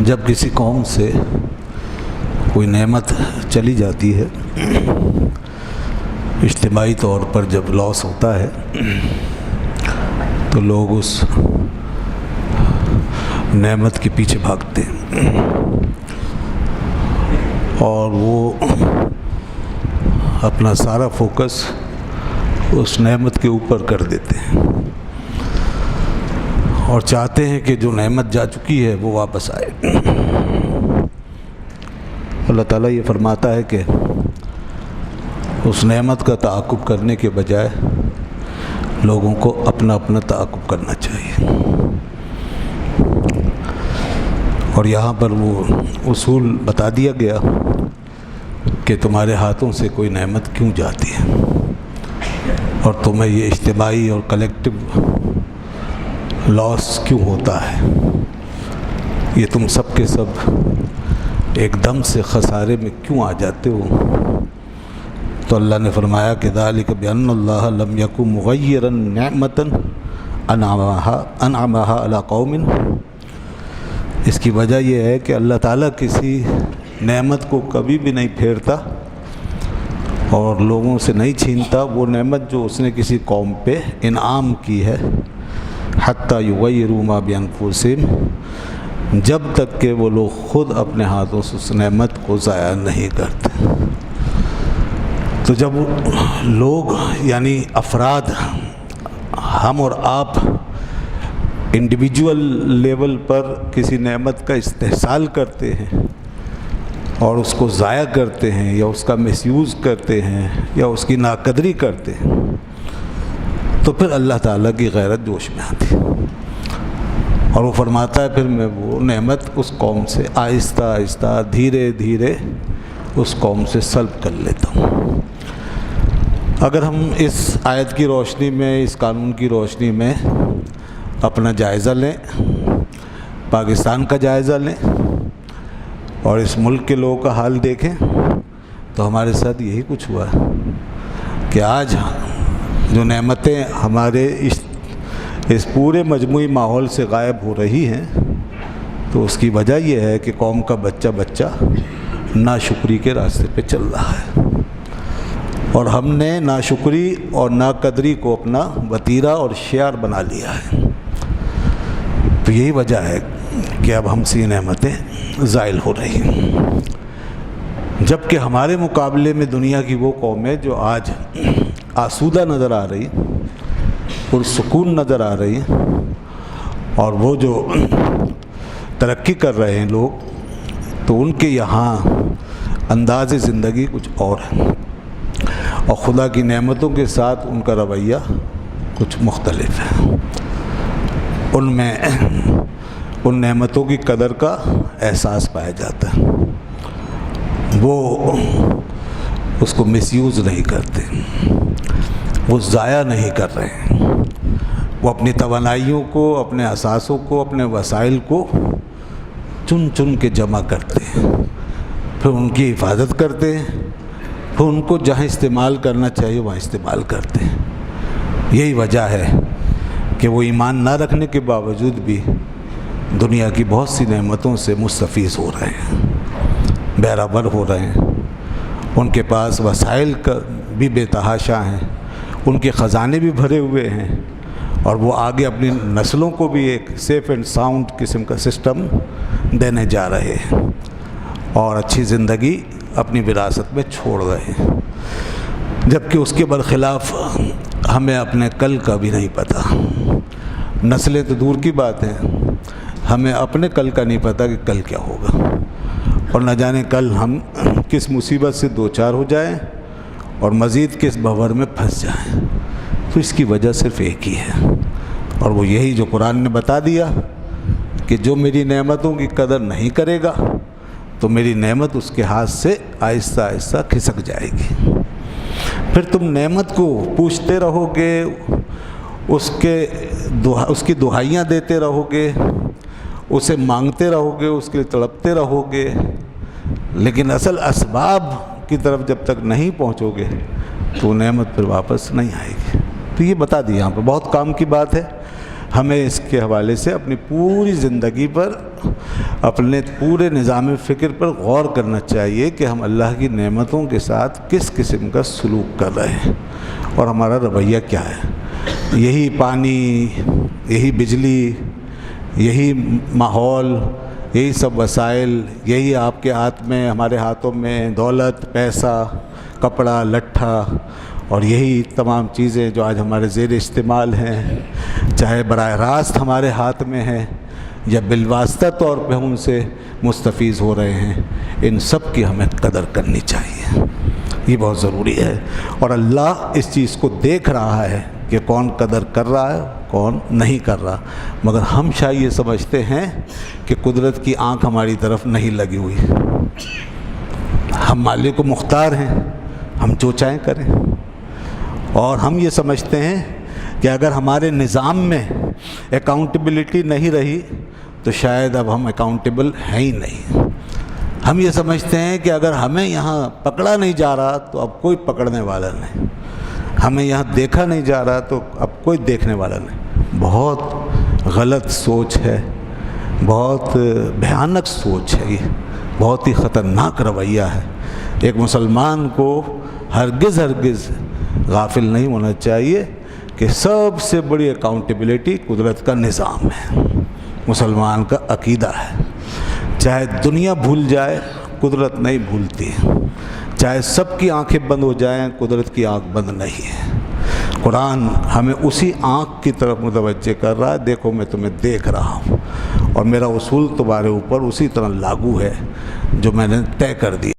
جب کسی قوم سے کوئی نعمت چلی جاتی ہے، اجتماعی طور پر جب لاس ہوتا ہے تو لوگ اس نعمت کے پیچھے بھاگتے ہیں اور وہ اپنا سارا فوکس اس نعمت کے اوپر کر دیتے ہیں اور چاہتے ہیں کہ جو نعمت جا چکی ہے وہ واپس آئے۔ اللہ تعالیٰ یہ فرماتا ہے کہ اس نعمت کا تعاقب کرنے کے بجائے لوگوں کو اپنا اپنا تعاقب کرنا چاہیے، اور یہاں پر وہ اصول بتا دیا گیا کہ تمہارے ہاتھوں سے کوئی نعمت کیوں جاتی ہے اور تمہیں یہ اجتماعی اور کلیکٹیو لاس کیوں ہوتا ہے، یہ تم سب کے سب ایک دم سے خسارے میں کیوں آ جاتے ہو۔ تو اللہ نے فرمایا کہ ذالک بأن اللہ لم یکن مغیرا نعمتا انعمها علی قوم، اس کی وجہ یہ ہے کہ اللہ تعالیٰ کسی نعمت کو کبھی بھی نہیں پھیرتا اور لوگوں سے نہیں چھینتا وہ نعمت جو اس نے کسی قوم پہ انعام کی ہے، حتی یغیروا ما بانفسہم، جب تک کہ وہ لوگ خود اپنے ہاتھوں سے اس نعمت کو ضائع نہیں کرتے۔ تو جب لوگ یعنی افراد، ہم اور آپ انڈیویجول لیول پر کسی نعمت کا استحصال کرتے ہیں اور اس کو ضائع کرتے ہیں یا اس کا مس یوز کرتے ہیں یا اس کی ناقدری کرتے ہیں، تو پھر اللہ تعالیٰ کی غیرت جوش میں آتی ہے اور وہ فرماتا ہے پھر میں وہ نعمت اس قوم سے آہستہ آہستہ دھیرے دھیرے اس قوم سے سلب کر لیتا ہوں۔ اگر ہم اس آیت کی روشنی میں، اس قانون کی روشنی میں اپنا جائزہ لیں، پاکستان کا جائزہ لیں اور اس ملک کے لوگوں کا حال دیکھیں تو ہمارے ساتھ یہی کچھ ہوا ہے کہ آج جو نعمتیں ہمارے اس پورے مجموعی ماحول سے غائب ہو رہی ہیں تو اس کی وجہ یہ ہے کہ قوم کا بچہ ناشکری کے راستے پہ چل رہا ہے اور ہم نے ناشکری اور ناقدری کو اپنا وتیرہ اور شعار بنا لیا ہے۔ تو یہی وجہ ہے کہ اب ہم سے نعمتیں زائل ہو رہی ہیں، جبکہ ہمارے مقابلے میں دنیا کی وہ قومیں جو آج آسودہ نظر آ رہی، پرسکون نظر آ رہی ہیں، اور وہ جو ترقی کر رہے ہیں لوگ، تو ان کے یہاں انداز زندگی کچھ اور ہے اور خدا کی نعمتوں کے ساتھ ان کا رویہ کچھ مختلف ہے۔ ان میں ان نعمتوں کی قدر کا احساس پایا جاتا ہے، وہ اس کو مس یوز نہیں کرتے، وہ ضائع نہیں کر رہے ہیں، وہ اپنی توانائیوں کو، اپنے اثاثوں کو، اپنے وسائل کو چن چن کے جمع کرتے ہیں، پھر ان کی حفاظت کرتے ہیں، پھر ان کو جہاں استعمال کرنا چاہیے وہاں استعمال کرتے ہیں۔ یہی وجہ ہے کہ وہ ایمان نہ رکھنے کے باوجود بھی دنیا کی بہت سی نعمتوں سے مستفیض ہو رہے ہیں، بہرہ ہو رہے ہیں، ان کے پاس وسائل کا بھی بے تحاشا ہیں، ان کے خزانے بھی بھرے ہوئے ہیں، اور وہ آگے اپنی نسلوں کو بھی ایک سیف اینڈ ساؤنڈ قسم کا سسٹم دینے جا رہے ہیں اور اچھی زندگی اپنی وراثت میں چھوڑ رہے ہیں، جبکہ اس کے برخلاف ہمیں اپنے کل کا بھی نہیں پتہ۔ نسلیں تو دور کی بات ہے، ہمیں اپنے کل کا نہیں پتہ کہ کل کیا ہوگا، اور نہ جانے کل ہم کس مصیبت سے دوچار ہو جائیں اور مزید کس بھور میں پھنس جائیں۔ تو اس کی وجہ صرف ایک ہی ہے، اور وہ یہی جو قرآن نے بتا دیا کہ جو میری نعمتوں کی قدر نہیں کرے گا تو میری نعمت اس کے ہاتھ سے آہستہ آہستہ کھسک جائے گی۔ پھر تم نعمت کو پوچھتے رہو گے، اس کی دہائیاں دیتے رہو گے، اسے مانگتے رہو گے، اس کے لیے تڑپتے رہو گے، لیکن اصل اسباب کی طرف جب تک نہیں پہنچو گے تو نعمت پھر واپس نہیں آئے گی۔ تو یہ بتا دیا یہاں پہ، بہت کام کی بات ہے، ہمیں اس کے حوالے سے اپنی پوری زندگی پر، اپنے پورے نظام فکر پر غور کرنا چاہیے کہ ہم اللہ کی نعمتوں کے ساتھ کس قسم کا سلوک کر رہے ہیں اور ہمارا رویہ کیا ہے۔ یہی پانی، یہی بجلی، یہی ماحول، یہی سب وسائل، یہی آپ کے ہاتھ میں، ہمارے ہاتھوں میں دولت، پیسہ، کپڑا، لٹھا، اور یہی تمام چیزیں جو آج ہمارے زیر استعمال ہیں، چاہے براہ راست ہمارے ہاتھ میں ہیں یا بالواسطہ طور پہ ہم ان سے مستفیض ہو رہے ہیں، ان سب کی ہمیں قدر کرنی چاہیے، یہ بہت ضروری ہے۔ اور اللہ اس چیز کو دیکھ رہا ہے کہ کون قدر کر رہا ہے، کون نہیں کر رہا، مگر ہم شاید یہ سمجھتے ہیں کہ قدرت کی آنکھ ہماری طرف نہیں لگی ہوئی، ہم مالک و مختار ہیں، ہم جو چاہیں کریں، اور ہم یہ سمجھتے ہیں کہ اگر ہمارے نظام میں اکاؤنٹیبلٹی نہیں رہی تو شاید اب ہم اکاؤنٹیبل ہیں ہی نہیں۔ ہم یہ سمجھتے ہیں کہ اگر ہمیں یہاں پکڑا نہیں جا رہا تو اب کوئی پکڑنے والا نہیں، ہمیں یہاں دیکھا نہیں جا رہا تو اب کوئی دیکھنے والا نہیں۔ بہت غلط سوچ ہے، بہت بھیانک سوچ ہے، یہ بہت ہی خطرناک رویہ ہے۔ ایک مسلمان کو ہرگز غافل نہیں ہونا چاہیے کہ سب سے بڑی اکاؤنٹیبلٹی قدرت کا نظام ہے، مسلمان کا عقیدہ ہے۔ چاہے دنیا بھول جائے، قدرت نہیں بھولتی، چاہے سب کی آنکھیں بند ہو جائیں، قدرت کی آنکھ بند نہیں ہے۔ قرآن ہمیں اسی آنکھ کی طرف متوجہ کر رہا ہے، دیکھو میں تمہیں دیکھ رہا ہوں اور میرا اصول تمہارے اوپر اسی طرح لاگو ہے جو میں نے طے کر دیا۔